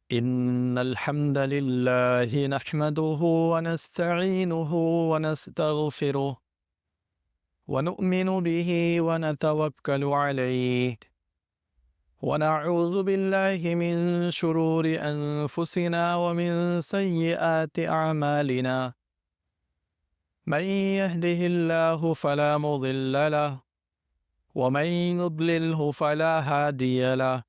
إن الحمد لله نحمده ونستعينه ونستغفره ونؤمن به ونتوكل عليه ونعوذ بالله من شرور أنفسنا ومن سيئات أعمالنا. من يهده الله فلا مضل له ومن يضلله فلا هادي له،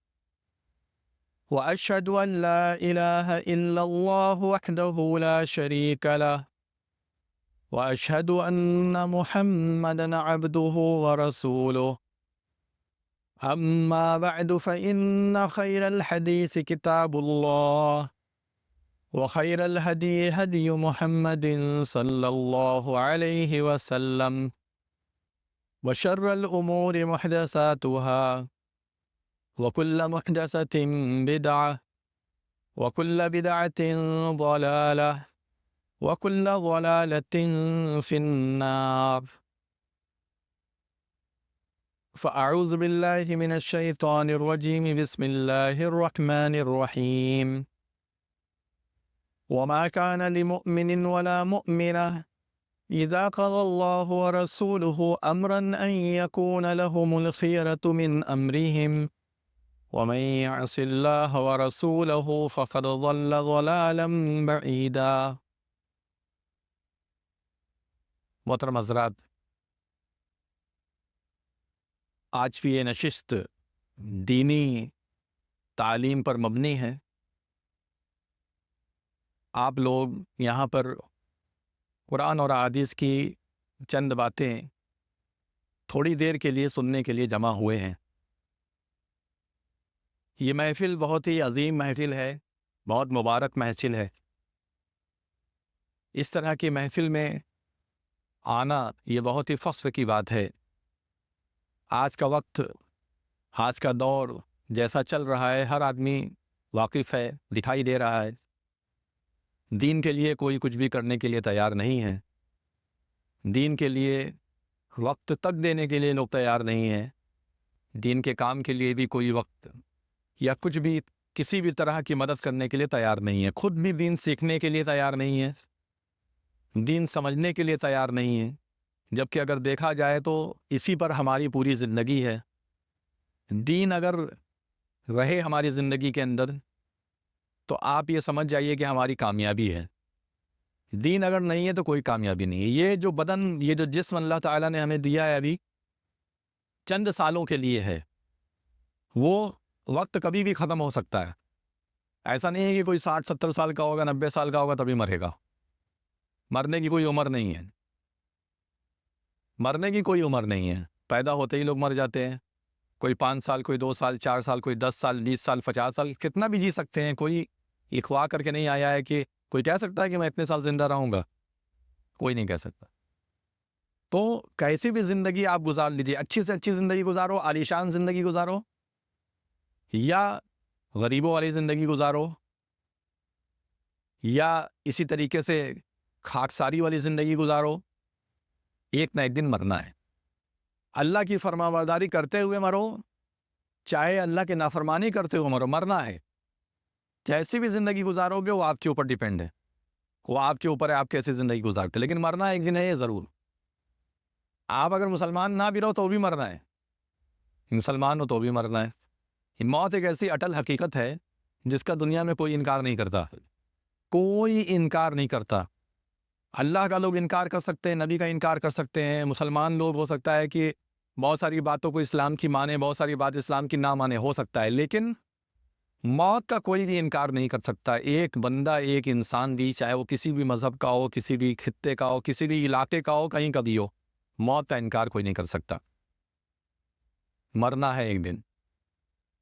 وأشهد أن لا إله إلا الله وحده لا شريك له، وأشهد أن محمدا عبده ورسوله. أما بعد فإن خير الحديث كتاب الله، وخير الهدي هدي محمد صلى الله عليه وسلم، وشر الأمور محدثاتها، وكل محدثة بدعة، وكل بدعة ضلالة، وكل ضلالة في النار. فأعوذ بالله من الشيطان الرجيم. بسم الله الرحمن الرحيم. وما كان لمؤمن ولا مؤمنة إذا قضى الله ورسوله أمرا أن يكون لهم الخيرة من أمرهم ومن يعص الله ورسوله فقد ضل ضلالا بعيدا. محترم حضرات، آج کی یہ نشست دینی تعلیم پر مبنی ہے. آپ لوگ یہاں پر قرآن اور احادیث کی چند باتیں تھوڑی دیر کے لیے سننے کے لیے جمع ہوئے ہیں. یہ محفل بہت ہی عظیم محفل ہے، بہت مبارک محفل ہے. اس طرح کی محفل میں آنا یہ بہت ہی فخر کی بات ہے. آج کا وقت، آج کا دور جیسا چل رہا ہے، ہر آدمی واقف ہے، دکھائی دے رہا ہے. دین کے لیے کوئی کچھ بھی کرنے کے لیے تیار نہیں ہے. دین کے لیے وقت تک دینے کے لیے لوگ تیار نہیں ہیں. دین کے کام کے لیے بھی کوئی وقت یا کچھ بھی کسی بھی طرح کی مدد کرنے کے لیے تیار نہیں ہے. خود بھی دین سیکھنے کے لیے تیار نہیں ہے، دین سمجھنے کے لیے تیار نہیں ہے. جبکہ اگر دیکھا جائے تو اسی پر ہماری پوری زندگی ہے. دین اگر رہے ہماری زندگی کے اندر تو آپ یہ سمجھ جائیے کہ ہماری کامیابی ہے. دین اگر نہیں ہے تو کوئی کامیابی نہیں ہے. یہ جو بدن، یہ جو جسم اللہ تعالیٰ نے ہمیں دیا ہے ابھی چند سالوں کے لیے ہے، وہ وقت کبھی بھی ختم ہو سکتا ہے. ایسا نہیں ہے کہ کوئی 60-70 سال کا ہوگا، 90 سال کا ہوگا تبھی مرے گا. مرنے کی کوئی عمر نہیں ہے. مرنے کی کوئی عمر نہیں ہے. پیدا ہوتے ہی لوگ مر جاتے ہیں. کوئی 5 سال، کوئی 2 سال، 4 سال، کوئی 10 سال، 20 سال، 50 سال، کتنا بھی جی سکتے ہیں. کوئی اخوا کر کے نہیں آیا ہے کہ کوئی کہہ سکتا ہے کہ میں اتنے سال زندہ رہوں گا. کوئی نہیں کہہ سکتا. تو کیسی بھی زندگی آپ گزار لیجیے، اچھی سے اچھی زندگی گزارو، عالیشان زندگی گزارو، یا غریبوں والی زندگی گزارو، یا اسی طریقے سے خاکساری والی زندگی گزارو، ایک نہ ایک دن مرنا ہے. اللہ کی فرمانبرداری کرتے ہوئے مرو، چاہے اللہ کی نافرمانی کرتے ہوئے مرو، مرنا ہے. جیسی بھی زندگی گزارو گے وہ آپ کے اوپر ڈیپینڈ ہے، وہ آپ کے اوپر ہے آپ کیسی زندگی گزارتے، لیکن مرنا ایک دن ہے یہ ضرور. آپ اگر مسلمان نہ بھی رہو تو بھی مرنا ہے، مسلمان ہو تو بھی مرنا ہے. موت ایک ایسی اٹل حقیقت ہے جس کا دنیا میں کوئی انکار نہیں کرتا، کوئی انکار نہیں کرتا. اللہ کا لوگ انکار کر سکتے ہیں، نبی کا انکار کر سکتے ہیں، مسلمان لوگ ہو سکتا ہے کہ بہت ساری باتوں کو اسلام کی مانے، بہت ساری بات اسلام کی نہ مانے، ہو سکتا ہے، لیکن موت کا کوئی بھی انکار نہیں کر سکتا. ایک بندہ، ایک انسان بھی، چاہے وہ کسی بھی مذہب کا ہو، کسی بھی خطے کا ہو، کسی بھی علاقے کا ہو، کہیں کا بھی ہو، موت کا انکار کوئی نہیں کر سکتا. مرنا ہے ایک دن.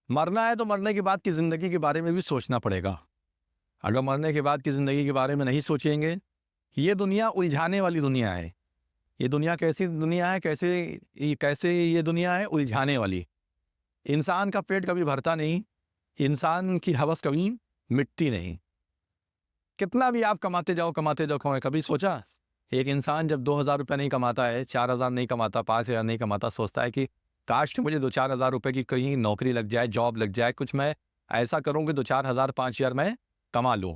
مرنا ہے تو مرنے کے بعد کی زندگی کے بارے میں بھی سوچنا پڑے گا. اگر مرنے کے بعد کی زندگی کے بارے میں نہیں سوچیں گے، یہ دنیا الجھانے والی دنیا ہے. یہ دنیا کیسی دنیا ہے، کیسے یہ دنیا ہے الجھانے والی. انسان کا پیٹ کبھی بھرتا نہیں، انسان کی ہوس کبھی مٹتی نہیں. کتنا بھی آپ کماتے جاؤ، کبھی سوچا ایک انسان جب 2,000 روپے نہیں کماتا ہے، 4,000 نہیں کماتا، 5,000 نہیں کماتا، سوچتا ہے کہ کاش کہ مجھے 2-4 ہزار روپے کی کہیں نوکری لگ جائے، جاب لگ جائے، کچھ میں ایسا کروں کہ 2-4 ہزار 5 ہزار میں کما لوں.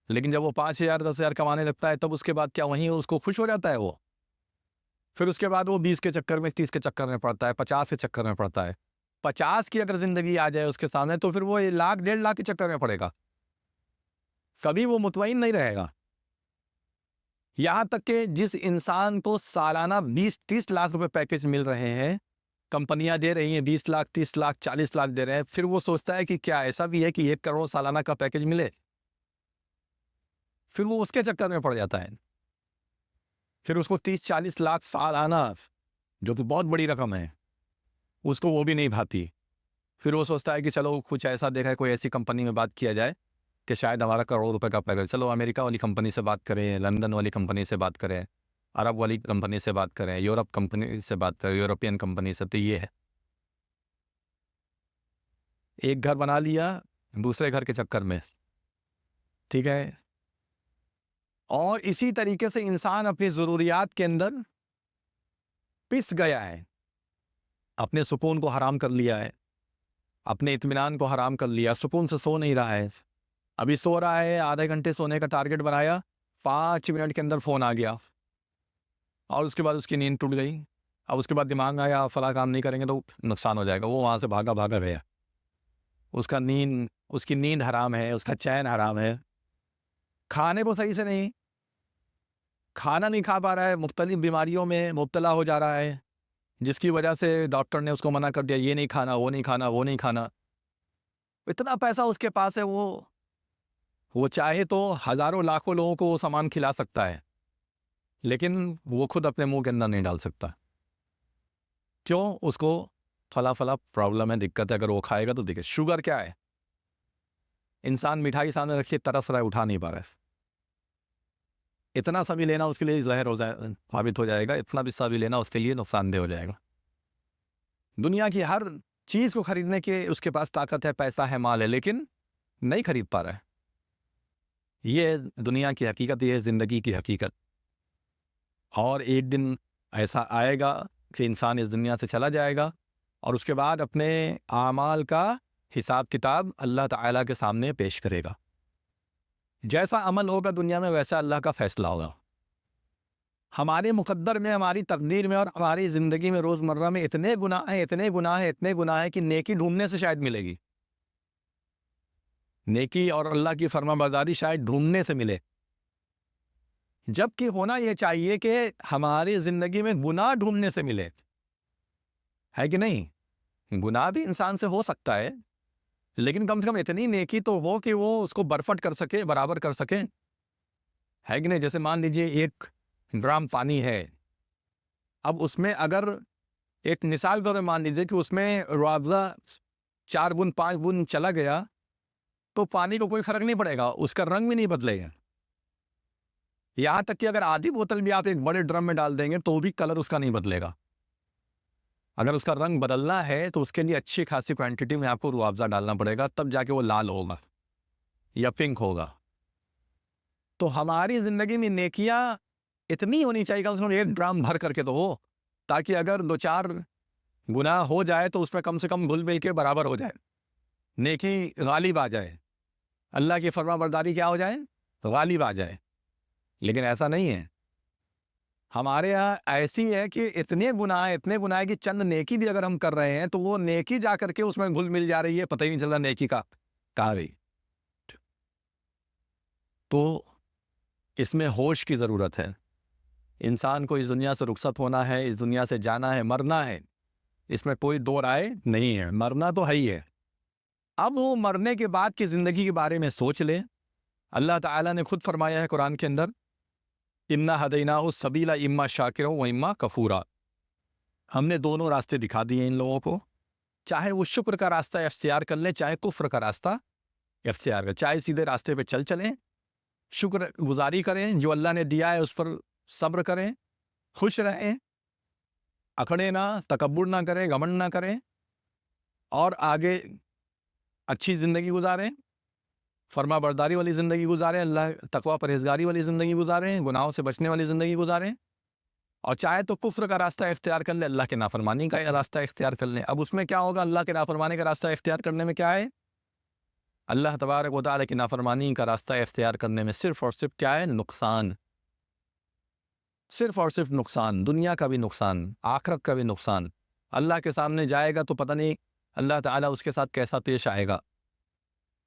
لیکن جب وہ 5 ہزار 10 ہزار کمانے لگتا ہے تب اس کے بعد کیا وہیں اس کو خوش ہو جاتا ہے وہ؟ پھر اس کے بعد وہ 20 کے چکر میں 30 کے چکر میں پڑتا ہے 50 کے چکر میں پڑتا ہے. 50 کی اگر زندگی آ جائے اس کے سامنے تو پھر وہ 1 لاکھ 1.5 لاکھ کے چکر میں پڑے گا. کبھی وہ مطمئن نہیں رہے گا. یہاں تک کہ جس انسان کو سالانہ 20-30 لاکھ روپے پیکج مل رہے ہیں, کمپنیاں دے رہی ہیں 20 لاکھ 30 لاکھ 40 لاکھ دے رہے ہیں, پھر وہ سوچتا ہے کہ کیا ایسا بھی ہے کہ 1 کروڑ سالانہ کا پیکج ملے؟ پھر وہ اس کے چکر میں پڑ جاتا ہے. پھر اس کو 30-40 لاکھ سالانہ, جو تو بہت بڑی رقم ہے, اس کو وہ بھی نہیں بھاتی. پھر وہ سوچتا ہے کہ چلو کچھ ایسا دیکھا ہے, کوئی ایسی کمپنی میں بات کیا جائے کہ شاید ہمارا کروڑ روپے کا پیکج, چلو امریکہ والی کمپنی سے بات کریں, لندن والی کمپنی سے بات کریں, عرب والی کمپنی سے بات کریں, یورپ کمپنی سے بات کریں, یورپین کمپنی سے. تو یہ ہے, ایک گھر بنا لیا دوسرے گھر کے چکر میں, ٹھیک ہے. اور اسی طریقے سے انسان اپنی ضروریات کے اندر پس گیا ہے, اپنے سکون کو حرام کر لیا ہے, اپنے اطمینان کو حرام کر لیا, سکون سے سو نہیں رہا ہے. ابھی سو رہا ہے, آدھے گھنٹے سونے کا ٹارگٹ بنایا, 5 منٹ کے اندر فون آ گیا اور اس کے بعد اس کی نیند ٹوٹ گئی. اب اس کے بعد دماغ آیا فلاں کام نہیں کریں گے تو نقصان ہو جائے گا. وہ وہاں سے بھاگا گیا. اس کی نیند حرام ہے, اس کا چین حرام ہے. کھانے کو صحیح سے نہیں, کھانا نہیں کھا پا رہا ہے, مختلف بیماریوں میں مبتلا ہو جا رہا ہے, جس کی وجہ سے ڈاکٹر نے اس کو منع کر دیا, یہ نہیں کھانا, وہ نہیں کھانا, وہ نہیں کھانا. اتنا پیسہ اس کے پاس ہے, وہ چاہے تو ہزاروں لاکھوں لوگوں کو وہ سامان کھلا سکتا ہے, لیکن وہ خود اپنے منہ کے اندر نہیں ڈال سکتا. کیوں؟ اس کو فلا پرابلم ہے, دقت ہے. اگر وہ کھائے گا تو دیکھے شوگر کیا ہے, انسان مٹھائی سامنے رکھے ترس رہا ہے, اٹھا نہیں پا رہا ہے. اتنا سا بھی لینا اس کے لیے زہر ثابت ہو جائے گا, اتنا بھی سا بھی لینا اس کے لیے نقصان دہ ہو جائے گا. دنیا کی ہر چیز کو خریدنے کے اس کے پاس طاقت ہے, پیسہ ہے, مال ہے, لیکن نہیں خرید پا رہا ہے. یہ دنیا کی حقیقت, یہ زندگی کی حقیقت. اور ایک دن ایسا آئے گا کہ انسان اس دنیا سے چلا جائے گا اور اس کے بعد اپنے اعمال کا حساب کتاب اللہ تعالیٰ کے سامنے پیش کرے گا. جیسا عمل ہوگا دنیا میں ویسا اللہ کا فیصلہ ہوگا. ہمارے مقدر میں, ہماری تقدیر میں اور ہماری زندگی میں روزمرہ میں اتنے گناہ ہیں کہ نیکی ڈھونڈنے سے شاید ملے گی. نیکی اور اللہ کی فرما برداری شاید ڈھونڈنے سے ملے, جبکہ ہونا یہ چاہیے کہ ہماری زندگی میں گناہ ڈھونڈنے سے ملے, ہے کہ نہیں؟ گناہ بھی انسان سے ہو سکتا ہے, لیکن کم سے کم اتنی نیکی تو ہو کہ وہ اس کو برفٹ کر سکے, برابر کر سکے, ہے کہ نہیں؟ جیسے مان لیجئے 1 گرام پانی ہے, اب اس میں اگر ایک مثال طور پہ مان لیجئے کہ اس میں روابضہ 4 بوند 5 بوند چلا گیا تو پانی کو کوئی فرق نہیں پڑے گا, اس کا رنگ بھی نہیں بدلے گا. یہاں تک کہ اگر آدھی بوتل بھی آپ ایک بڑے ڈرم میں ڈال دیں گے تو بھی کلر اس کا نہیں بدلے گا. اگر اس کا رنگ بدلنا ہے تو اس کے لیے اچھی خاصی کوانٹٹی میں آپ کو روابضہ ڈالنا پڑے گا, تب جا کے وہ لال ہوگا یا پنک ہوگا. تو ہماری زندگی میں نیکیاں اتنی ہونی چاہیے کہ اس میں 1 ڈرام بھر کر کے تو ہو, تاکہ اگر 2-4 گناہ ہو جائے تو اس میں کم سے کم گھل مل کے برابر ہو جائے, نیکی غالب آ جائے, اللہ کی فرما برداری کیا ہو جائے, غالب آ جائے. لیکن ایسا نہیں ہے. ہمارے ہاں ایسی ہے کہ اتنے گناہ کہ چند نیکی بھی اگر ہم کر رہے ہیں تو وہ نیکی جا کر کے اس میں گھل مل جا رہی ہے, پتہ ہی نہیں چل رہا نیکی کا کہاں گئی. تو اس میں ہوش کی ضرورت ہے. انسان کو اس دنیا سے رخصت ہونا ہے, اس دنیا سے جانا ہے, مرنا ہے, اس میں کوئی دو رائے نہیں ہے. مرنا تو ہے ہی ہے. اب وہ مرنے کے بعد کی زندگی کے بارے میں سوچ لیں. اللہ تعالیٰ نے خود فرمایا ہے قرآن کے اندر, اِنَّا هَدَيْنَاهُ السَّبِيلَ اِمَّا شَاكِرًا وَإِمَّا كَفُورًا. ہم نے دونوں راستے دکھا دیے ان لوگوں کو, چاہے وہ شکر کا راستہ اختیار کر لیں, چاہے کفر کا راستہ اختیار کریں. چاہے سیدھے راستے پہ چلیں, شکر گزاری کریں, جو اللہ نے دیا ہے اس پر صبر کریں, خوش رہیں, اکڑے نہ, تکبر نہ کریں, گھمنڈ نہ کریں, اور آگے اچھی زندگی گزاریں, فرما برداری والی زندگی گزاریں, اللہ تقوی پرہیزگاری والی زندگی گزاریں, گناہوں سے بچنے والی زندگی گزاریں, اور چاہے تو کفر کا راستہ اختیار کر لے، اللہ کے نافرمانی کا راستہ اختیار کر لے۔ اب اس میں کیا ہوگا؟ اللہ کے نافرمانی کا راستہ اختیار کرنے میں کیا ہے؟ اللہ تبارک و تعالیٰ کی نافرمانی کا راستہ اختیار کرنے میں صرف اور صرف کیا ہے؟ نقصان، صرف اور صرف نقصان، دنیا کا بھی نقصان، آخرت کا بھی نقصان۔ اللہ کے سامنے جائے گا تو پتہ نہیں اللہ تعالیٰ اس کے ساتھ کیسا پیش آئے گا،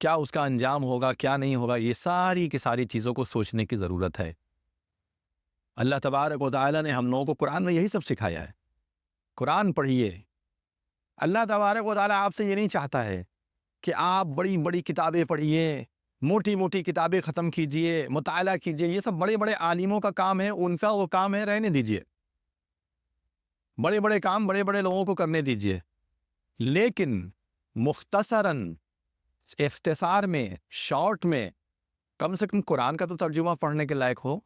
کیا اس کا انجام ہوگا، کیا نہیں ہوگا۔ یہ ساری کی ساری چیزوں کو سوچنے کی ضرورت ہے۔ اللہ تبارک و تعالیٰ نے ہم لوگوں کو قرآن میں یہی سب سکھایا ہے۔ قرآن پڑھیے۔ اللہ تبارک و تعالیٰ آپ سے یہ نہیں چاہتا ہے کہ آپ بڑی بڑی کتابیں پڑھیے، موٹی موٹی کتابیں ختم کیجئے، مطالعہ کیجئے۔ یہ سب بڑے بڑے عالموں کا کام ہے، ان کا وہ کام ہے، رہنے دیجئے۔ بڑے بڑے کام بڑے بڑے لوگوں کو کرنے دیجئے، لیکن مختصراً، اختصار میں، شارٹ میں، کم سے کم قرآن کا تو ترجمہ پڑھنے کے لائق ہو۔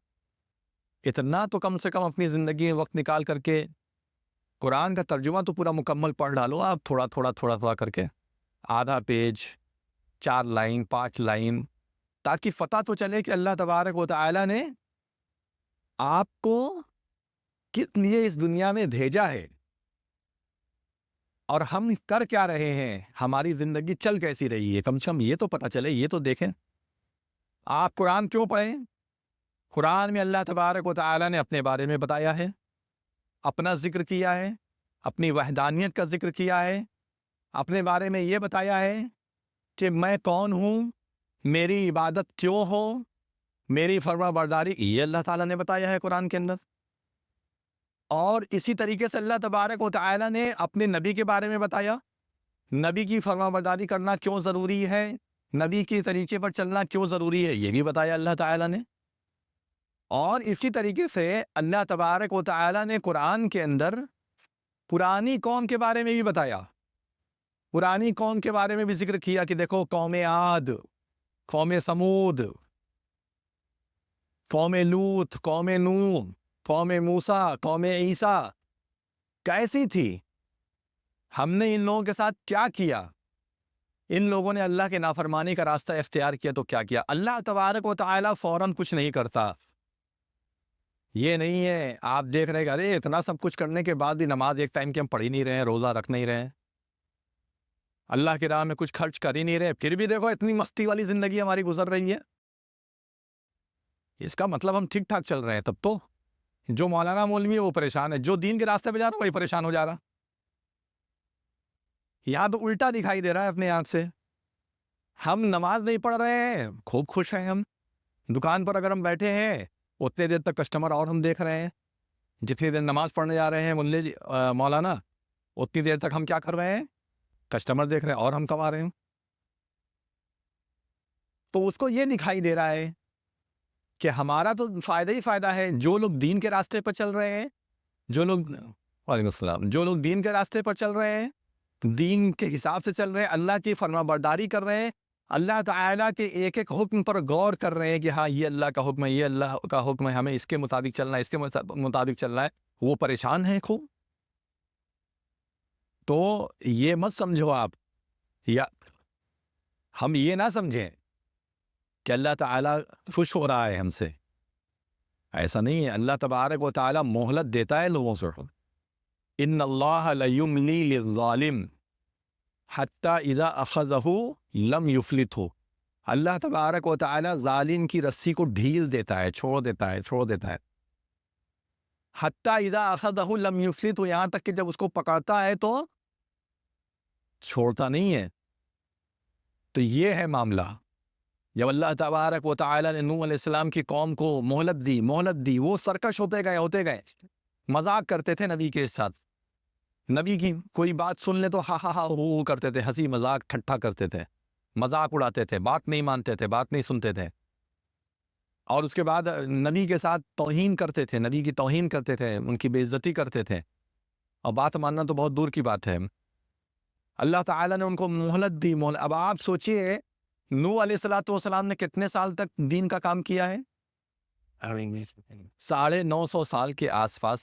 اتنا تو کم سے کم اپنی زندگی میں وقت نکال کر کے قرآن کا ترجمہ تو پورا مکمل پڑھ ڈالو آپ، تھوڑا تھوڑا تھوڑا تھوڑا کر کے، آدھا پیج، 4 لائن، 5 لائن، تاکہ پتہ تو چلے کہ اللہ تبارک و تعالیٰ نے آپ کو کس لیے اس دنیا میں بھیجا ہے، اور ہم کر کیا رہے ہیں، ہماری زندگی چل کیسی رہی ہے۔ کم سے کم یہ تو پتہ چلے، یہ تو دیکھیں۔ آپ قرآن کیوں پڑھیں؟ قرآن میں اللہ تبارک و تعالیٰ نے اپنے بارے میں بتایا ہے، اپنا ذکر کیا ہے، اپنی وحدانیت کا ذکر کیا ہے، اپنے بارے میں یہ بتایا ہے کہ میں کون ہوں، میری عبادت کیوں ہو، میری فرما برداری، یہ اللہ تعالیٰ نے بتایا ہے قرآن کے اندر۔ اور اسی طریقے سے اللہ تبارک و تعالیٰ نے اپنے نبی کے بارے میں بتایا، نبی کی فرما برداری کرنا کیوں ضروری ہے، نبی کے طریقے پر چلنا کیوں ضروری ہے، یہ بھی بتایا اللہ تعالیٰ نے۔ اور اسی طریقے سے اللہ تبارک و تعالیٰ نے قرآن کے اندر پرانی قوم کے بارے میں بھی بتایا، پرانی قوم کے بارے میں بھی ذکر کیا کہ دیکھو قوم عاد، قوم سمود، قوم لوط، قوم نوح، قوم موسیٰ، قوم عیسیٰ کیسی تھی، ہم نے ان لوگوں کے ساتھ کیا کیا۔ ان لوگوں نے اللہ کے نافرمانی کا راستہ اختیار کیا تو کیا کیا۔ اللہ تبارک و تعالیٰ فوراً کچھ نہیں کرتا۔ یہ نہیں ہے آپ دیکھ رہے کہ ارے اتنا سب کچھ کرنے کے بعد بھی نماز ایک ٹائم کی ہم پڑھ ہی نہیں رہے ہیں، روزہ رکھ نہیں رہے ہیں، اللہ کی راہ میں کچھ خرچ کر ہی نہیں رہے، پھر بھی دیکھو اتنی مستی والی زندگی ہماری گزر رہی ہے۔ اس کا مطلب ہم ٹھیک ٹھاک چل رہے ہیں۔ تب تو جو مولانا مولوی ہے وہ پریشان ہے، جو دین کے راستے پہ جا رہا ہے وہی پریشان ہو جا رہا۔ یہاں تو الٹا دکھائی دے رہا ہے اپنے آنکھ سے۔ ہم نماز نہیں پڑھ رہے ہیں، خوب خوش ہیں ہم، دکان پر اگر ہم بیٹھے ہیں اتنے دیر تک کسٹمر اور ہم دیکھ رہے ہیں، جتنی دیر نماز پڑھنے جا رہے ہیں ملے جی مولانا، اتنی دیر تک ہم کیا کر رہے ہیں؟ کسٹمر دیکھ رہے ہیں اور ہم کما رہے ہیں۔ تو اس کو یہ دکھائی دے رہا ہے کہ ہمارا تو فائدہ ہی فائدہ ہے۔ جو لوگ دین کے راستے پر چل رہے ہیں، جو لوگ وعلیکم السلام، جو لوگ دین کے راستے پر چل رہے ہیں، دین کے حساب سے چل رہے ہیں، اللہ کی فرما برداری کر رہے ہیں، اللہ تعالیٰ کے ایک ایک حکم پر غور کر رہے ہیں کہ ہاں یہ اللہ کا حکم ہے، یہ اللہ کا حکم ہے، ہمیں اس کے مطابق چلنا ہے، اس کے مطابق چلنا ہے، وہ پریشان ہیں خوب۔ تو یہ مت سمجھو آپ، یا ہم یہ نہ سمجھیں کہ اللہ تعالیٰ خوش ہو رہا ہے ہم سے، ایسا نہیں ہے۔ اللہ تبارک و تعالیٰ مہلت دیتا ہے لوگوں سے۔ ان اللہ لیملی للظالم حتی اذا اخذہ لم یفلتہ، اللہ تبارک و تعالیٰ ظالم کی رسی کو ڈھیل دیتا ہے، چھوڑ دیتا ہے۔ حتی اذا اخذہ لم یفلتہ، یہاں تک کہ جب اس کو پکڑتا ہے تو چھوڑتا نہیں ہے۔ تو یہ ہے معاملہ۔ جب اللہ تبارک و تعالیٰ نے نوح علیہ السلام کی قوم کو مہلت دی، وہ سرکش ہوتے گئے، مذاق کرتے تھے نبی کے ساتھ، نبی کی کوئی بات سن لے تو ہا ہا ہا ہو کرتے تھے، ہنسی مذاق ٹھٹھا کرتے تھے، مذاق اڑاتے تھے، بات نہیں مانتے تھے، بات نہیں سنتے تھے، اور اس کے بعد نبی کے ساتھ توہین کرتے تھے، نبی کی توہین کرتے تھے، ان کی بے عزتی کرتے تھے، اور بات ماننا تو بہت دور کی بات ہے۔ اللہ تعالیٰ نے ان کو مہلت دی۔ اب آپ سوچئے نوح علیہ السلام نے کتنے سال تک دین کا کام کیا ہے؟ 950 سال کے آس پاس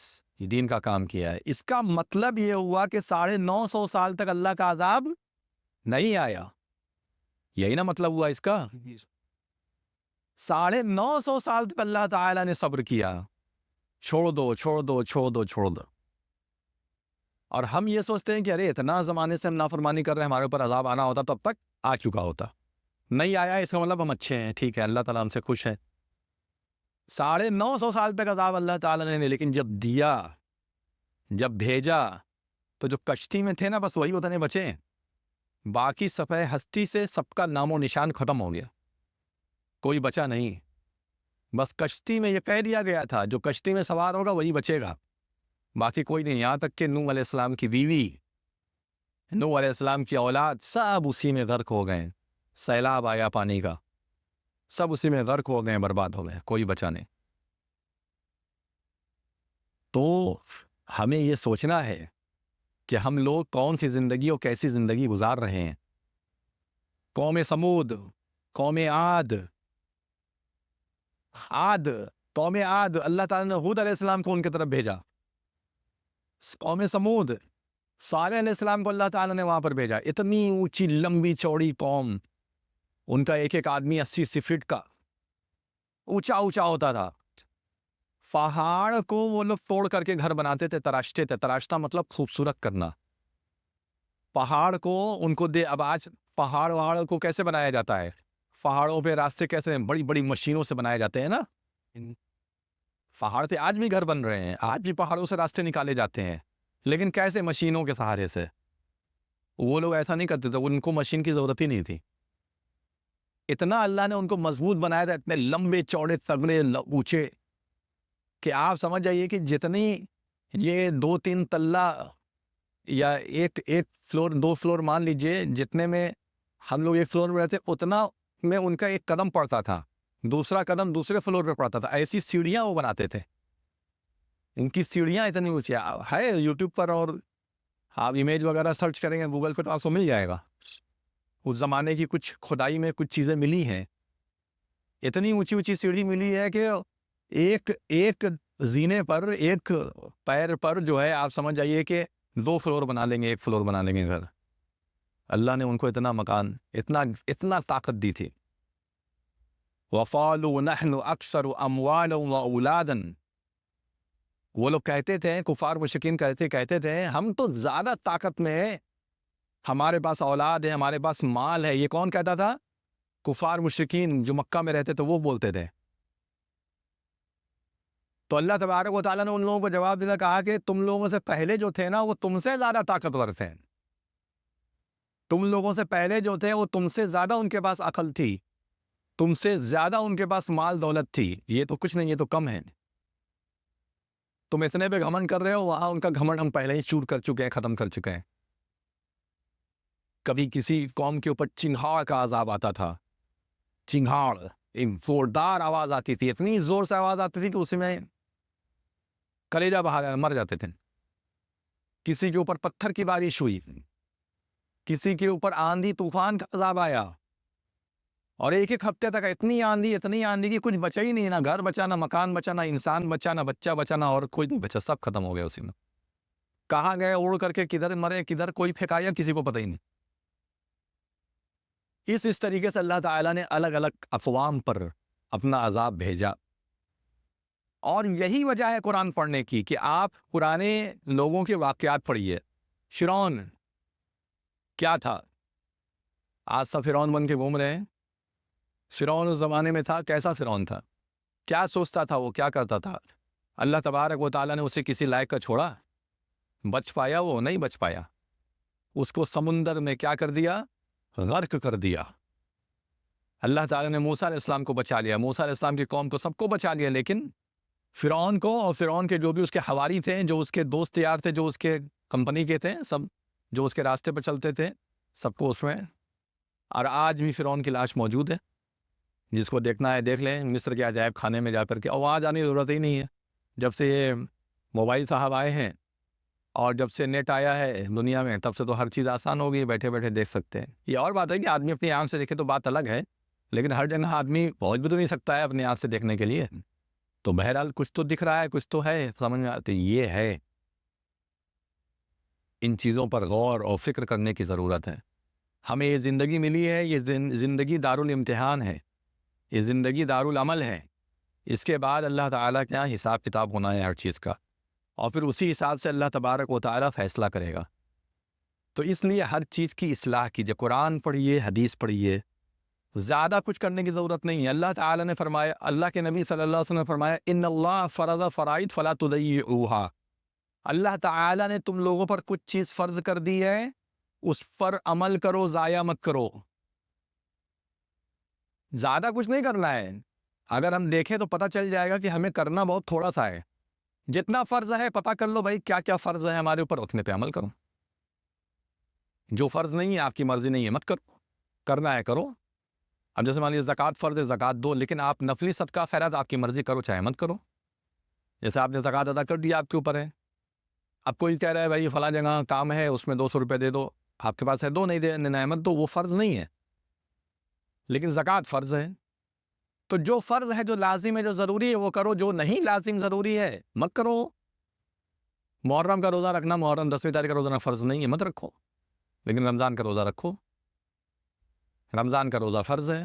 دین کا کام کیا ہے۔ اس کا مطلب یہ ہوا کہ 950 سال تک اللہ کا عذاب نہیں آیا، یہی نا مطلب ہوا اس کا۔ 950 سال تک اللہ تعالیٰ نے صبر کیا، چھوڑ دو چھوڑ دو چھوڑ دو چھوڑ دو. اور ہم یہ سوچتے ہیں کہ ارے اتنا زمانے سے ہم نافرمانی کر رہے ہیں, ہمارے اوپر عذاب آنا ہوتا تو اب تک آ چکا ہوتا. نہیں آیا اس کا مطلب ہم اچھے ہیں, ٹھیک ہے, اللہ تعالیٰ ہم سے خوش ہے. 950 سال تک عذاب اللہ تعالیٰ نے, لیکن جب دیا, جب بھیجا, تو جو کشتی میں تھے نا بس وہی اتنے بچے, باقی صفحہ ہستی سے سب کا نام و نشان ختم ہو گیا, کوئی بچا نہیں. بس کشتی میں یہ کہہ دیا گیا تھا جو کشتی میں سوار ہوگا وہی بچے گا, باقی کوئی نہیں. یہاں تک کہ نوح علیہ السلام کی بیوی, نوح علیہ السلام کی اولاد سب اسی میں غرق ہو گئے. سیلاب آیا پانی کا, سب اسی میں غرق ہو گئے, برباد ہو گئے, کوئی بچا نہیں. تو ہمیں یہ سوچنا ہے کہ ہم لوگ کون سی زندگی اور کیسی زندگی گزار رہے ہیں. قوم سمود, قوم عاد, قوم عاد, اللہ تعالیٰ نے ہود علیہ السلام کو ان کی طرف بھیجا. قوم سمود, صالح علیہ السلام کو اللہ تعالیٰ نے وہاں پر بھیجا. اتنی اونچی لمبی چوڑی قوم, ان کا ایک ایک آدمی 80 فٹ کا اونچا اونچا ہوتا تھا. پہاڑ کو وہ لوگ توڑ کر کے گھر بناتے تھے, تراشتے تھے. تراشنا مطلب خوبصورت کرنا. پہاڑ کو ان کو اب آج پہاڑ کو کیسے بنایا جاتا ہے, پہاڑوں پہ راستے کیسے بڑی بڑی مشینوں سے بنائے جاتے ہیں نا. پہاڑ پہ آج بھی گھر بن رہے ہیں, آج بھی پہاڑوں سے راستے نکالے جاتے ہیں, لیکن کیسے, مشینوں کے سہارے سے. وہ لوگ ایسا نہیں کرتے تھے, ان کو مشین کی ضرورت ہی نہیں تھی. اتنا اللہ نے ان کو مضبوط بنایا تھا, اتنے لمبے چوڑے تگڑے اونچے, کہ آپ سمجھ جائیے کہ جتنی یہ 2-3 تلہ یا ایک فلور 2 فلور مان لیجئے, جتنے میں ہم لوگ ایک فلور میں رہتے اتنا میں ان کا ایک قدم پڑتا تھا, دوسرا قدم دوسرے فلور پہ پڑتا تھا. ایسی سیڑھیاں وہ بناتے تھے. ان کی سیڑھیاں اتنی اونچی ہے. یوٹیوب پر اور آپ امیج وغیرہ سرچ کریں گے گوگل پہ تو آپ کو مل جائے گا. اس زمانے کی کچھ کھدائی میں کچھ چیزیں ملی ہیں. اتنی اونچی اونچی سیڑھی ملی ہے کہ ایک زینے پر, ایک پیر پر جو ہے آپ سمجھ جائیے کہ 2 فلور بنا لیں گے, 1 فلور بنا لیں گے گھر. اللہ نے ان کو اتنا مکان, اتنا طاقت دی تھی. وَقَالُوا نَحْنُ أَكْثَرُ أَمْوَالًا وَأَوْلَادًا, وہ لوگ کہتے تھے, کفار مشرکین کہتے تھے ہم تو زیادہ طاقت میں ہیں, ہمارے پاس اولاد ہے, ہمارے پاس مال ہے. یہ کون کہتا تھا؟ کفار مشرکین جو مکہ میں رہتے تھے وہ بولتے تھے. تو اللہ تبارک و تعالیٰ نے ان لوگوں کو جواب دینا, کہا کہ تم لوگوں سے پہلے جو تھے نا وہ تم سے زیادہ طاقتور تھے. تم لوگوں سے پہلے جو تھے وہ تم سے زیادہ ان کے پاس عقل تھی, تم سے زیادہ ان کے پاس مال دولت تھی. یہ تو کچھ نہیں, یہ تو کم ہے. تم اتنے پہ گھمنڈ کر رہے ہو, وہاں ان کا گھمنڈ ہم پہلے ہی چور کر چکے ہیں, ختم کر چکے ہیں. کبھی کسی قوم کے اوپر چنگھاڑ کا عذاب آتا تھا, چنگھاڑ ایک زوردار آواز آتی تھی, اتنی زور سے آواز آتی تھی کہ اس میں کلیجہ بہا مر جاتے تھے. کسی کے اوپر پتھر کی بارش ہوئی, کسی کے اوپر آندھی طوفان کا عذاب آیا, اور ایک ہفتے تک اتنی آندھی کہ کچھ بچا ہی نہیں, نہ گھر بچا, نہ مکان بچا, نہ انسان بچا, نہ بچہ بچا, نہ اور کوئی نہیں بچا, سب ختم ہو گیا اسی میں. کہاں گئے اڑ کر کے, کدھر مرے, کدھر کوئی پھینکایا, کسی کو پتہ ہی نہیں. اس طریقے سے اللہ تعالیٰ نے الگ الگ اقوام پر اپنا عذاب بھیجا. اور یہی وجہ ہے قرآن پڑھنے کی کہ آپ پرانے لوگوں کے واقعات پڑھیے. فرعون کیا تھا, آج سب فرعون بن کے گھوم رہے ہیں. فرعون اس زمانے میں تھا, کیسا فرعون تھا, کیا سوچتا تھا, وہ کیا کرتا تھا. اللہ تبارک و تعالیٰ نے اسے کسی لائق کا چھوڑا, بچ پایا, وہ نہیں بچ پایا. اس کو سمندر میں کیا کر دیا, غرق کر دیا. اللہ تعالیٰ نے موسیٰ علیہ السلام کو بچا لیا, موسیٰ علیہ السلام کی قوم کو سب کو بچا لیا, لیکن فرعون کو اور فرعون کے جو بھی اس کے حواری تھے, جو اس کے دوست یار تھے, جو اس کے کمپنی کے تھے, سب جو اس کے راستے پر چلتے تھے, سب کو اس میں. اور آج بھی فرعون کی لاش موجود ہے, جس کو دیکھنا ہے دیکھ لیں, مصر کے عجائب خانے میں جا کر کے. اور وہاں جانے کی ضرورت ہی نہیں ہے, جب سے یہ موبائل صاحب آئے ہیں اور جب سے نیٹ آیا ہے دنیا میں, تب سے تو ہر چیز آسان ہو گئی, بیٹھے بیٹھے دیکھ سکتے ہیں. یہ اور بات ہے کہ آدمی اپنی آنکھ سے دیکھے تو بات الگ ہے, لیکن ہر جگہ آدمی پہنچ بھی تو نہیں سکتا ہے اپنی آنکھ سے دیکھنے کے لیے. تو بہرحال کچھ تو دکھ رہا ہے, کچھ تو ہے, سمجھ میں آتی. یہ ہے, ان چیزوں پر غور اور فکر کرنے کی ضرورت ہے. ہمیں یہ زندگی ملی ہے, یہ زندگی دارالامتحان ہے, یہ زندگی دارالعمل ہے. اس کے بعد اللہ تعالیٰ کیا حساب کتاب ہونا ہے ہر چیز کا، اور پھر اسی حساب سے اللہ تبارک و تعالیٰ فیصلہ کرے گا۔ تو اس لیے ہر چیز کی اصلاح کیجیے، قرآن پڑھیے، حدیث پڑھیے، زیادہ کچھ کرنے کی ضرورت نہیں ہے۔ اللہ تعالیٰ نے فرمایا، اللہ کے نبی صلی اللہ علیہ وسلم نے فرمایا، ان اللہ فرض فرائض فلا تضیعوها، اللہ تعالیٰ نے تم لوگوں پر کچھ چیز فرض کر دی ہے، اس پر عمل کرو، ضائع مت کرو۔ زیادہ کچھ نہیں کرنا ہے، اگر ہم دیکھیں تو پتہ چل جائے گا کہ ہمیں کرنا بہت تھوڑا سا ہے۔ جتنا فرض ہے پتہ کر لو بھائی کیا کیا فرض ہے ہمارے اوپر، اتنے پہ عمل کرو۔ جو فرض نہیں ہے، آپ کی مرضی نہیں ہے، مت کرو، کرنا ہے کرو۔ اب جیسے مان لیجیے زکوٰۃ فرض ہے، زکوٰۃ دو، لیکن آپ نفلی صدقہ خیرات آپ کی مرضی کرو چاہے مت کرو۔ جیسے آپ نے زکوٰۃ ادا کر دیا، آپ کے اوپر ہے، اب کوئی کہہ رہا ہے بھائی فلاں جگہ کام ہے اس میں 200 روپے دے دو، آپ کے پاس ہے دو، نہیں دینا ہے مت دو، وہ فرض نہیں ہے، لیکن زکوٰۃ فرض ہے۔ تو جو فرض ہے، جو لازم ہے، جو ضروری ہے وہ کرو، جو نہیں لازم ضروری ہے مت کرو۔ محرم کا روزہ رکھنا، محرم 10ویں تاریخ کا روزہ فرض نہیں ہے، مت رکھو، لیکن رمضان کا روزہ رکھو، رمضان کا روزہ فرض ہے،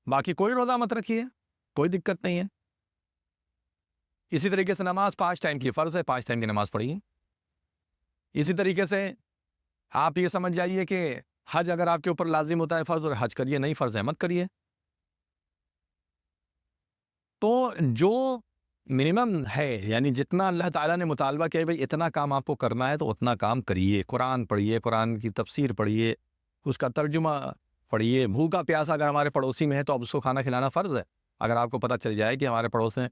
باقی کوئی روزہ مت رکھیے، کوئی دقت نہیں ہے۔ اسی طریقے سے نماز 5 ٹائم کی فرض ہے، 5 ٹائم کی نماز پڑھیے۔ اسی طریقے سے آپ یہ سمجھ جائیے کہ حج اگر آپ کے اوپر لازم ہوتا ہے فرض، اور حج کریے، نہیں فرض ہے مت کریے۔ تو جو منیمم ہے، یعنی جتنا اللہ تعالیٰ نے مطالبہ کیا ہے بھائی اتنا کام آپ کو کرنا ہے تو اتنا کام کریے۔ قرآن پڑھیے، قرآن کی تفسیر پڑھیے، اس کا ترجمہ پڑھیے۔ بھوکا پیاسا اگر ہمارے پڑوسی میں ہے تو اب اس کو کھانا کھلانا فرض ہے۔ اگر آپ کو پتہ چل جائے کہ ہمارے پڑوس میں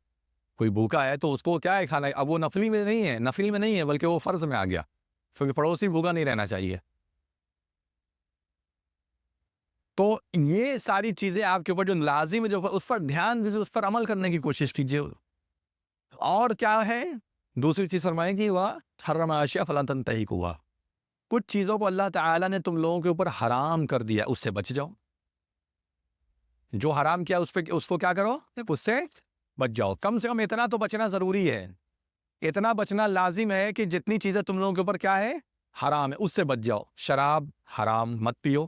کوئی بھوکا ہے تو اس کو کیا ہے کھانا ہے، اب وہ نفلی میں نہیں ہے بلکہ وہ فرض میں آ گیا، کیونکہ پڑوسی بھوکا نہیں رہنا چاہیے۔ تو یہ ساری چیزیں آپ کے اوپر جو لازم ہے، جو اس پر دھیان دیجیے، اس پر عمل کرنے کی کوشش کیجیے۔ اور کیا ہے دوسری چیز فرمائیں گی، وہ حرم اشیاء فلا تنتہکوها، کچھ چیزوں کو اللہ تعالیٰ نے تم لوگوں کے اوپر حرام کر دیا، اس سے بچ جاؤ۔ جو حرام کیا اس کو کیا کرو، اس سے بچ جاؤ۔ کم سے کم اتنا تو بچنا ضروری ہے، اتنا بچنا لازم ہے کہ جتنی چیزیں تم لوگوں کے اوپر کیا ہے حرام ہے، اس سے بچ جاؤ۔ شراب حرام مت پیو،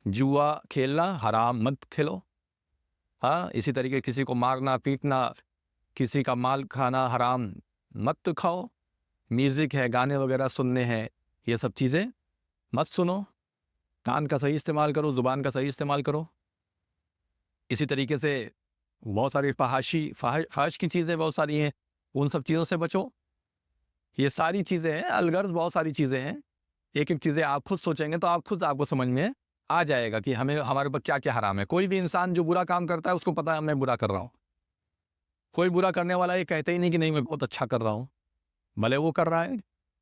جوا کھیلنا حرام مت کھیلو، ہاں اسی طریقے کسی کو مارنا پیٹنا، کسی کا مال کھانا حرام مت کھاؤ۔ میوزک ہے، گانے وغیرہ سننے ہیں، یہ سب چیزیں مت سنو۔ کان کا صحیح استعمال کرو، زبان کا صحیح استعمال کرو۔ اسی طریقے سے بہت ساری فحش کی چیزیں بہت ساری ہیں، ان سب چیزوں سے بچو۔ یہ ساری چیزیں ہیں، الغرض بہت ساری چیزیں ہیں، ایک ایک چیزیں آپ خود سوچیں گے تو آپ کو سمجھ میں آ جائے گا کہ ہمارے اوپر کیا کیا حرام ہے۔ کوئی بھی انسان جو برا کام کرتا ہے اس کو پتہ ہے میں برا کر رہا ہوں۔ کوئی برا کرنے والا یہ کہتے ہی نہیں کہ نہیں میں بہت اچھا کر رہا ہوں، بھلے وہ کر رہا ہے،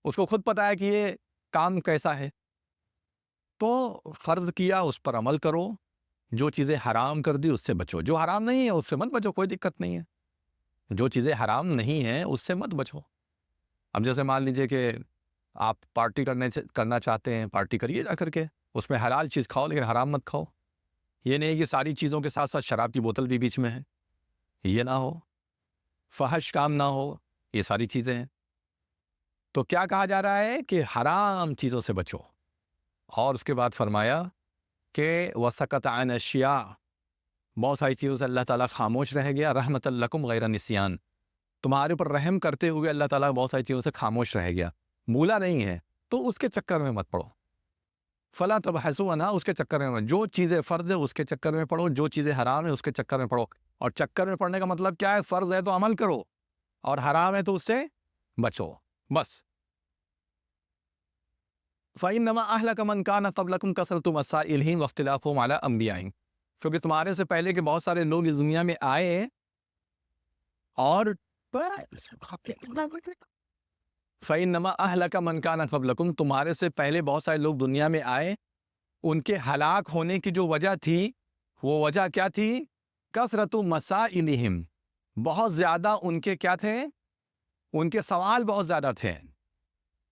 اس کو خود پتہ ہے کہ یہ کام کیسا ہے۔ تو فرض کیا اس پر عمل کرو، جو چیزیں حرام کر دی اس سے بچو، جو حرام نہیں ہے اس سے مت بچو، کوئی دقت نہیں ہے۔ جو چیزیں حرام نہیں ہیں اس سے مت بچو۔ اب جیسے مان لیجئے کہ آپ پارٹی کرنا چاہتے ہیں، پارٹی کریے جا کر کے، اس میں حلال چیز کھاؤ لیکن حرام مت کھاؤ۔ یہ نہیں کہ ساری چیزوں کے ساتھ ساتھ شراب کی بوتل بھی بیچ میں ہے، یہ نہ ہو، فحش کام نہ ہو، یہ ساری چیزیں ہیں۔ تو کیا کہا جا رہا ہے کہ حرام چیزوں سے بچو، اور اس کے بعد فرمایا کہ وَسَكَتَ عَنْ أَشْيَاءَ، بہت ساری چیزوں سے اللہ تعالیٰ خاموش رہ گیا، رحمۃ لکم غیر نسیان، تمہارے اوپر رحم کرتے ہوئے اللہ تعالیٰ بہت ساری چیزوں سے خاموش رہ گیا، بھولا نہیں ہے، تو اس کے چکر میں مت پڑو۔ فلا تبحثوا عنہا، اس کے چکر میں مت، جو چیزیں فرض ہے اس کے چکر میں پڑھو، جو چیزیں حرام ہے اس کے چکر میں پڑھو۔ اور چکر میں پڑھنے کا مطلب کیا ہے، فرض ہے تو عمل کرو، اور حرام ہے تو اس سے بچو، بس۔ فَإِنَّمَا أَهْلَكَ مَنْ كَانَ قَبْلَكُمْ كَثْرَةُ مَسَائِلِهِمْ وَاخْتِلَافُهُمْ عَلَىٰ أَنْبِيَائِهِمْ، کیونکہ تمہارے سے پہلے کے بہت سارے لوگ اس دنیا میں آئے، اور فَإِنَّمَا أَهْلَكَ مَنْ كَانَ قَبْلَكُمْ، تمہارے سے پہلے بہت سارے لوگ دنیا میں آئے، ان کے ہلاک ہونے کی جو وجہ تھی وہ وجہ کیا تھی، کثرت مسائلہم، بہت زیادہ ان کے کیا تھے، ان کے سوال بہت زیادہ تھے،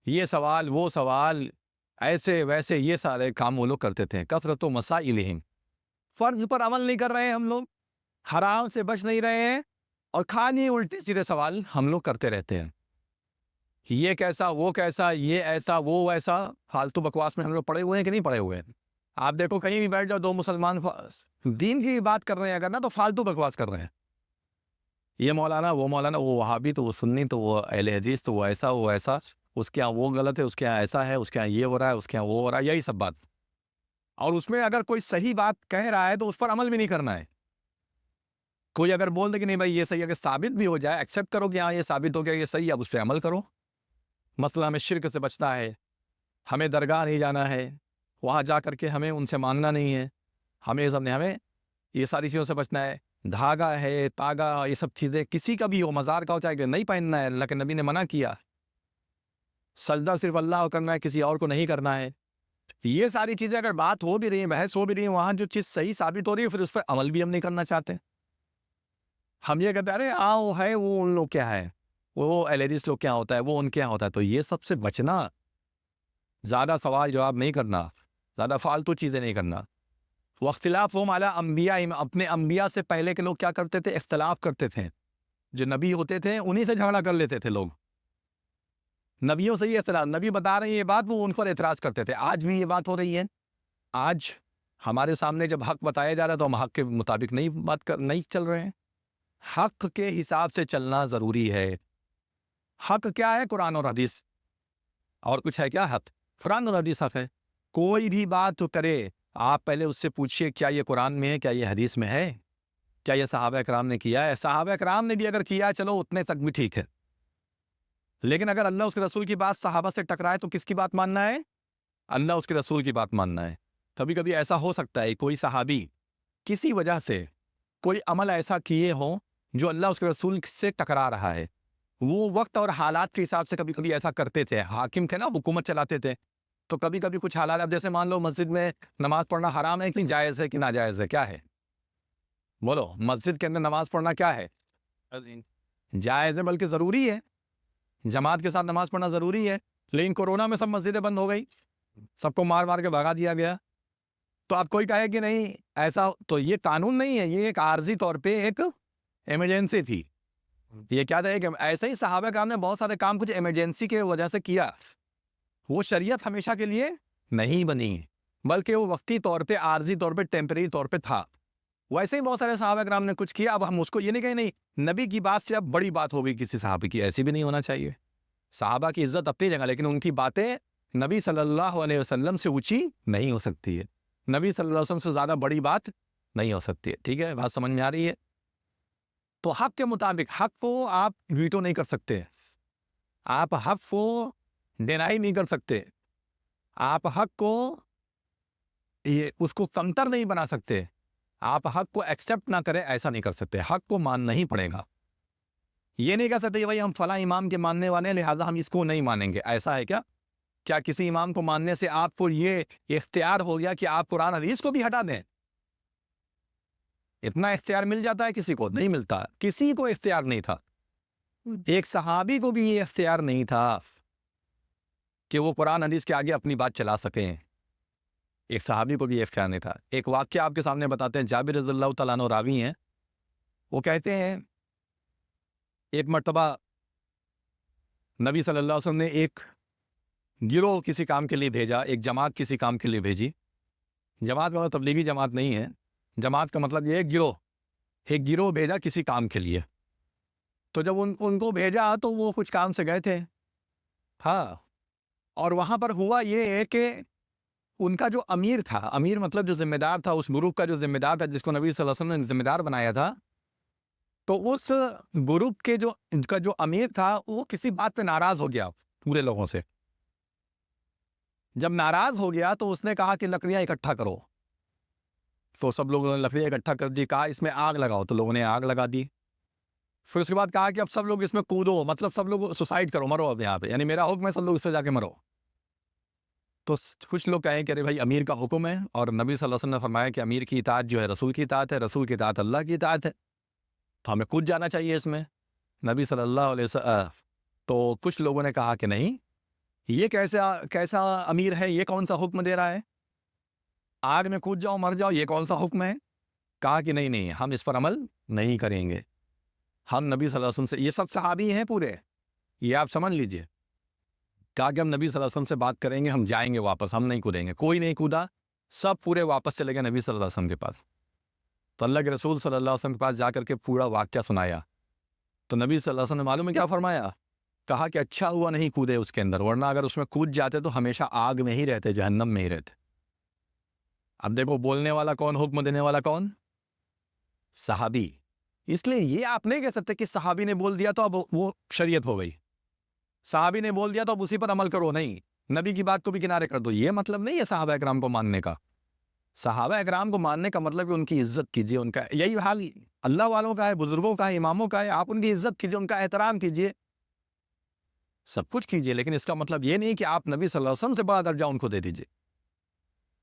یہ سوال وہ سوال، ایسے ویسے، یہ سارے کام وہ لوگ کرتے تھے۔ کثرت مسائلہم، فرض پر عمل نہیں کر رہے ہیں ہم لوگ، حرام سے بچ نہیں رہے ہیں، اور خالی الٹے سیدھے سوال ہم لوگ کرتے رہتے ہیں، یہ کیسا، وہ کیسا، یہ ایسا، وہ ویسا، فالتو بکواس میں ہم لوگ پڑے ہوئے ہیں کہ نہیں پڑے ہوئے ہیں؟ آپ دیکھو کہیں بھی بیٹھ جاؤ، دو مسلمان دین کی بات کر رہے ہیں اگر نا تو فالتو بکواس کر رہے ہیں، یہ مولانا وہ وہابی تو وہ سنی تو وہ اہل حدیث تو وہ ایسا اس کے یہاں وہ غلط ہے، اس کے یہاں ایسا ہے، اس کے یہاں یہ ہو رہا ہے، اس کے یہاں وہ ہو رہا ہے، یہی سب بات. اور اس میں اگر کوئی صحیح بات کہہ رہا ہے تو اس پر عمل بھی نہیں کرنا ہے. کوئی اگر بول دے کہ نہیں بھائی یہ صحیح، اگر ثابت بھی ہو جائے ایکسیپٹ کرو کہ ہاں یہ ثابت ہو گیا یہ صحیح، اب اس پہ عمل کرو. مثلا ہمیں شرک سے بچنا ہے، ہمیں درگاہ نہیں جانا ہے، وہاں جا کر کے ہمیں ان سے مانگنا نہیں ہے، ہمیں یہ ساری چیزوں سے بچنا ہے. دھاگا ہے، تاگا، یہ سب چیزیں کسی کا بھی ہو، مزار کا ہو چاہے کہ نہیں پہننا ہے، اللہ کے نبی نے منع کیا. سجدہ صرف اللہ کو کرنا ہے، کسی اور کو نہیں کرنا ہے. یہ ساری چیزیں اگر بات ہو بھی رہی ہیں، بحث ہو بھی رہی ہیں، وہاں جو چیز صحیح ثابت ہو رہی ہے پھر اس پر عمل بھی ہم نہیں کرنا چاہتے. ہم یہ کہتے ہیں ارے آؤ ہے وہ ان لوگ کیا ہے، وہ ایلیڈیس لوگ کیا ہوتا ہے، وہ ان کیا ہوتا ہے. تو یہ سب سے بچنا، زیادہ سوال جواب نہیں کرنا، زیادہ فالتو چیزیں نہیں کرنا. واختلافہم علی انبیائہم، اپنے انبیاء سے پہلے کے لوگ کیا کرتے تھے؟ اختلاف کرتے تھے. جو نبی ہوتے تھے انہی سے جھگڑا کر لیتے تھے لوگ. نبیوں سے یہ اختلاف، نبی بتا رہے ہیں یہ بات، وہ ان پر اعتراض کرتے تھے. آج بھی یہ بات ہو رہی ہے. آج ہمارے سامنے جب حق بتایا جا رہا ہے تو ہم حق کے مطابق نہیں چل رہے ہیں. حق کے حساب سے چلنا ضروری ہے. حق کیا ہے؟ قرآن اور حدیث. اور کچھ ہے کیا حق؟ قرآن اور حدیث حق ہے. کوئی بھی بات تو کرے آپ پہلے اس سے پوچھیے کیا یہ قرآن میں ہے، کیا یہ حدیث میں ہے، کیا یہ صحابہ کرام نے کیا ہے. صحابہ کرام نے بھی اگر کیا ہے چلو اتنے تک بھی ٹھیک ہے، لیکن اگر اللہ اس کے رسول کی بات صحابہ سے ٹکرائے تو کس کی بات ماننا ہے؟ اللہ اس کے رسول کی بات ماننا ہے. کبھی کبھی ایسا ہو سکتا ہے کوئی صحابی کسی وجہ سے کوئی عمل ایسا کیے ہوں جو اللہ اس کے رسول سے ٹکرا رہا ہے. وہ وقت اور حالات کے حساب سے کبھی کبھی ایسا کرتے تھے. حاکم تھے نا، حکومت چلاتے تھے، تو کبھی کبھی کچھ حالات، اب جیسے مان لو مسجد میں نماز پڑھنا حرام ہے کہ جائز ہے کہ ناجائز ہے، کیا ہے؟ بولو. مسجد کے اندر نماز پڑھنا کیا ہے؟ جائز ہے، بلکہ ضروری ہے. جماعت کے ساتھ نماز پڑھنا ضروری ہے. لیکن کورونا میں سب مسجدیں بند ہو گئی، سب کو مار کے بھگا دیا گیا. تو آپ کوئی کہے کہ نہیں ایسا، تو یہ قانون نہیں ہے، یہ ایک عارضی طور پہ ایک ایمرجنسی تھی. یہ کیا تھا کہ ایسے ہی صحابہ کرام نے بہت سارے کام کچھ ایمرجنسی کے وجہ سے کیا. وہ شریعت ہمیشہ کے لیے نہیں بنی، بلکہ وہ وقتی طور پہ، عارضی طور پہ، ٹیمپریری طور پہ تھا. ویسے ہی بہت سارے صحابہ کرام نے کچھ کیا. اب ہم اس کو یہ نہیں کہیں نہیں نبی کی بات سے اب بڑی بات ہو گئی کسی صحابی کی، ایسی بھی نہیں ہونا چاہیے. صحابہ کی عزت اپنی جگہ، لیکن ان کی باتیں نبی صلی اللہ علیہ وسلم سے اونچی نہیں ہو سکتی ہے، نبی صلی اللہ علیہ وسلم سے زیادہ بڑی بات نہیں ہو سکتی ہے. ٹھیک ہے، بات سمجھ میں آ رہی ہے؟ تو حق کے مطابق، حق کو آپ ویٹو نہیں کر سکتے، آپ حق کو ڈینائی نہیں کر سکتے، آپ حق کو اس کو کمتر نہیں بنا سکتے، آپ حق کو ایکسیپٹ نہ کریں، ایسا نہیں کر سکتے. حق کو ماننا ہی پڑے گا. یہ نہیں کہہ سکتے کہ بھائی ہم فلاں امام کے ماننے والے ہیں لہٰذا ہم اس کو نہیں مانیں گے. ایسا ہے کیا؟ کیا کسی امام کو ماننے سے آپ کو یہ اختیار ہو گیا کہ آپ قرآن حدیث کو بھی ہٹا دیں؟ اتنا اختیار مل جاتا ہے کسی کو؟ نہیں ملتا. کسی کو اختیار نہیں تھا. ایک صحابی کو بھی یہ اختیار نہیں تھا کہ وہ قرآن حدیث کے آگے اپنی بات چلا سکیں. ایک صحابی کو بھی یہ اختیار نہیں تھا. ایک واقعہ آپ کے سامنے بتاتے ہیں. جابر رضی اللہ تعالیٰ عنہ راوی ہیں، وہ کہتے ہیں ایک مرتبہ نبی صلی اللہ علیہ وسلم نے ایک گروہ کسی کام کے لیے بھیجا، ایک جماعت کسی کام کے لیے بھیجی. جماعت میں تبلیغی جماعت نہیں ہے، جماعت کا مطلب یہ ہے ایک گروہ بھیجا کسی کام کے لیے. تو جب ان کو بھیجا تو وہ کچھ کام سے گئے تھے. ہاں، اور وہاں پر ہوا یہ ہے کہ ان کا جو امیر تھا، امیر مطلب جو ذمہ دار تھا، اس گروپ کا جو ذمہ دار تھا، جس کو نبی صلی اللہ علیہ وسلم نے ذمہ دار بنایا تھا، تو اس گروپ کے ان کا جو امیر تھا وہ کسی بات پہ ناراض ہو گیا پورے لوگوں سے. جب ناراض ہو گیا تو اس نے کہا کہ لکڑیاں اکٹھا کرو. تو سب لوگوں نے لکڑیاں اکٹھا کر دی. کہا اس میں آگ لگاؤ، تو لوگوں نے آگ لگا دی. پھر اس کے بعد کہا کہ اب سب لوگ اس میں کودو، مطلب سب لوگ سوسائڈ کرو، مرو اب یہاں پہ، یعنی میرا حکم ہے سب لوگ اس پہ جا کے مرو. تو کچھ لوگ کہیں کہ ارے بھائی امیر کا حکم ہے، اور نبی صلی اللہ علیہ وسلم نے فرمایا کہ امیر کی اطاعت جو ہے رسول کی اطاعت ہے، رسول کی اطاعت اللہ کی اطاعت ہے، تو ہمیں کود جانا چاہیے اس میں. نبی صلی اللہ علیہ وسلم تو کچھ لوگوں نے کہا کہ نہیں، یہ کیسا امیر ہے، یہ کون سا حکم دے رہا ہے، آگ میں کود جاؤ مر جاؤ، یہ کون سا حکم ہے. کہا کہ نہیں ہم اس پر عمل نہیں کریں گے. ہم نبی صلی اللہ علیہ وسلم سے، یہ سب صحابی ہیں پورے، یہ آپ سمجھ لیجئے. کہا کہ ہم نبی صلی اللہ علیہ وسلم سے بات کریں گے، ہم جائیں گے واپس، ہم نہیں کودیں گے. کوئی نہیں کودا، سب پورے واپس چلے گئے نبی صلی اللہ علیہ وسلم کے پاس. تو اللہ کے رسول صلی اللہ علیہ وسلم کے پاس جا کر کے پورا واقعہ سنایا تو نبی صلی اللہ علیہ وسلم نے معلوم ہے کیا فرمایا؟ کہا کہ اچھا ہوا نہیں کودے اس کے اندر، ورنہ اگر اس میں کود جاتے تو ہمیشہ آگ میں ہی رہتے، جہنم میں ہی رہتے۔ اب دیکھو بولنے والا کون، حکم دینے والا کون؟ صحابی۔ اس لیے یہ آپ نہیں کہہ سکتے کہ صحابی نے بول دیا تو اب وہ شریعت ہو گئی، صحابی نے بول دیا تو اب اسی پر عمل کرو، نہیں، نبی کی بات کو بھی کنارے کر دو، یہ مطلب نہیں ہے صحابہ اکرام کو ماننے کا۔ صحابہ اکرام کو ماننے کا مطلب ہے ان کی عزت کیجئے، ان کا یہی حال اللہ والوں کا ہے، بزرگوں کا ہے، اماموں کا ہے، آپ ان کی عزت کیجئے، ان کا احترام کیجئے، سب کچھ کیجئے، لیکن اس کا مطلب یہ نہیں کہ آپ نبی صلی اللہ علیہ وسلم سے بڑا درجہ ان کو دے دیجئے۔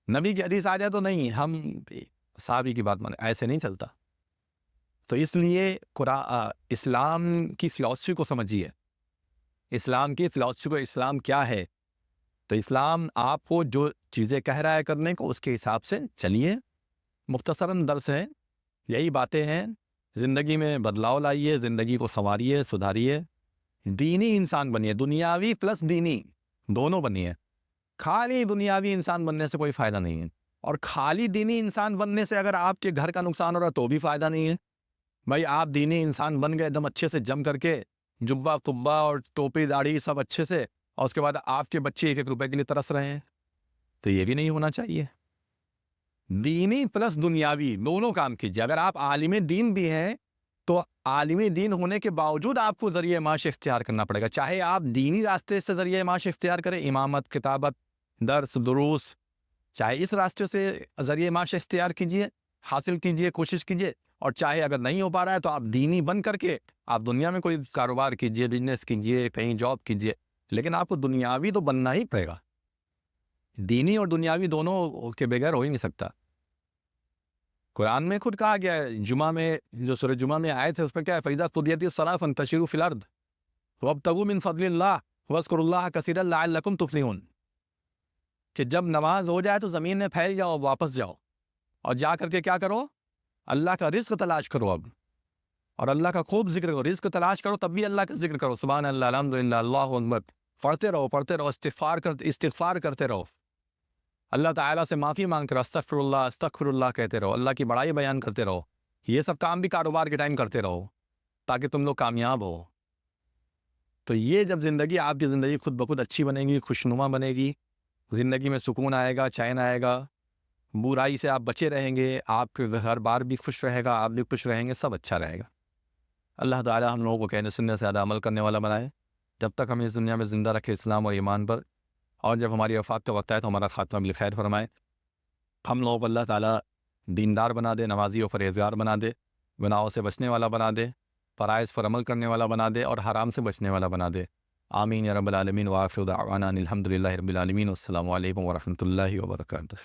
نبی کی حدیث آ جائے تو نہیں ہم صحابی کی بات مانیں، ایسے نہیں چلتا۔ تو اس لیے اسلام کی فلسفی کو سمجھیے، اسلام کی فلسفی کو، اسلام کیا ہے؟ تو اسلام آپ کو جو چیزیں کہہ رہا ہے کرنے کو، اس کے حساب سے چلیے۔ مختصراً درس ہے، یہی باتیں ہیں، زندگی میں بدلاؤ لائیے، زندگی کو سنواریے، سدھاریے، دینی انسان بنیے، دنیاوی پلس دینی دونوں بنیے۔ خالی دنیاوی انسان بننے سے کوئی فائدہ نہیں ہے، اور خالی دینی انسان بننے سے اگر آپ کے گھر کا نقصان ہو رہا تو بھی فائدہ نہیں ہے۔ بھائی آپ دینی انسان بن گئے، دم اچھے سے جم کر کے، جبہ طبہ اور ٹوپی داڑھی سب اچھے سے، اور اس کے بعد آپ کے بچے 1 روپے کے لیے ترس رہے ہیں، تو یہ بھی نہیں ہونا چاہیے۔ دینی پلس دنیاوی دونوں کام کیجیے۔ اگر آپ عالم دین بھی ہیں تو عالم دین ہونے کے باوجود آپ کو ذریعہ معاش اختیار کرنا پڑے گا، چاہے آپ دینی راستے سے ذریعہ معاش اختیار کریں، امامت، کتابت، درس، دروس، چاہے اس راستے سے ذریعہ معاش اختیار کیجیے، حاصل کیجیے، کوشش کیجیے، اور چاہے اگر نہیں ہو پا رہا ہے تو آپ دینی بن کر کے آپ دنیا میں کوئی کاروبار کیجیے، بزنس کیجیے، کہیں جاب کیجیے، لیکن آپ کو دنیاوی تو بننا ہی پڑے گا۔ دینی اور دنیاوی دونوں کے بغیر ہو ہی نہیں سکتا۔ قرآن میں خود کہا گیا ہے، جمعہ میں جو سورہ جمعہ میں آئے تھے اس پہ کیا ہے، فَإِذَا قُضِيَتِ الصَّلَاةُ فَانتَشِرُوا فِي الْأَرْضِ وَابْتَغُوا مِن فَضْلِ اللَّهِ وَاذْكُرُوا اللَّهَ كَثِيرًا لَعَلَّكُمْ تُفْلِحُونَ، کہ جب نماز ہو جائے تو زمین میں پھیل جاؤ، واپس جاؤ، اور جا کر کے کیا کرو، اللہ کا رزق تلاش کرو اب، اور اللہ کا خوب ذکر کرو، رزق تلاش کرو تب بھی اللہ کا ذکر کرو، سبحان اللہ، الحمدللہ، اللہ اکبر، پڑھتے رہو، استغفار کرتے رہو، اللہ تعالیٰ سے معافی مانگ کر استغفر اللہ کہتے رہو، اللہ کی بڑائی بیان کرتے رہو، یہ سب کام بھی کاروبار کے ٹائم کرتے رہو تاکہ تم لوگ کامیاب ہو۔ تو یہ جب زندگی، آپ کی زندگی خود بخود اچھی بنے گی، خوشنما بنے گی، زندگی میں سکون آئے گا، چین آئے گا، برائی سے آپ بچے رہیں گے، آپ کے ہر بار بھی خوش رہے گا، آپ بھی خوش رہیں گے، سب اچھا رہے گا۔ اللہ تعالیٰ ہم لوگوں کو کہنے سننے سے زیادہ عمل کرنے والا بنائے، جب تک ہمیں اس دنیا میں زندہ رکھے اسلام اور ایمان پر، اور جب ہماری وفات کا وقت آئے تو ہمارا خاتمہ بالخیر فرمائے۔ ہم لوگوں کو اللہ تعالیٰ دیندار بنا دے، نمازی و پرہیزگار بنا دے، گناہوں سے بچنے والا بنا دے، فرائض پر عمل کرنے والا بنا دے، اور حرام سے بچنے والا بنا دے۔ آمین یا رب العالمین، وآخر دعوانا ان الحمد للہ رب العالمین، والسلام علیکم ورحمۃ اللہ وبرکاتہ۔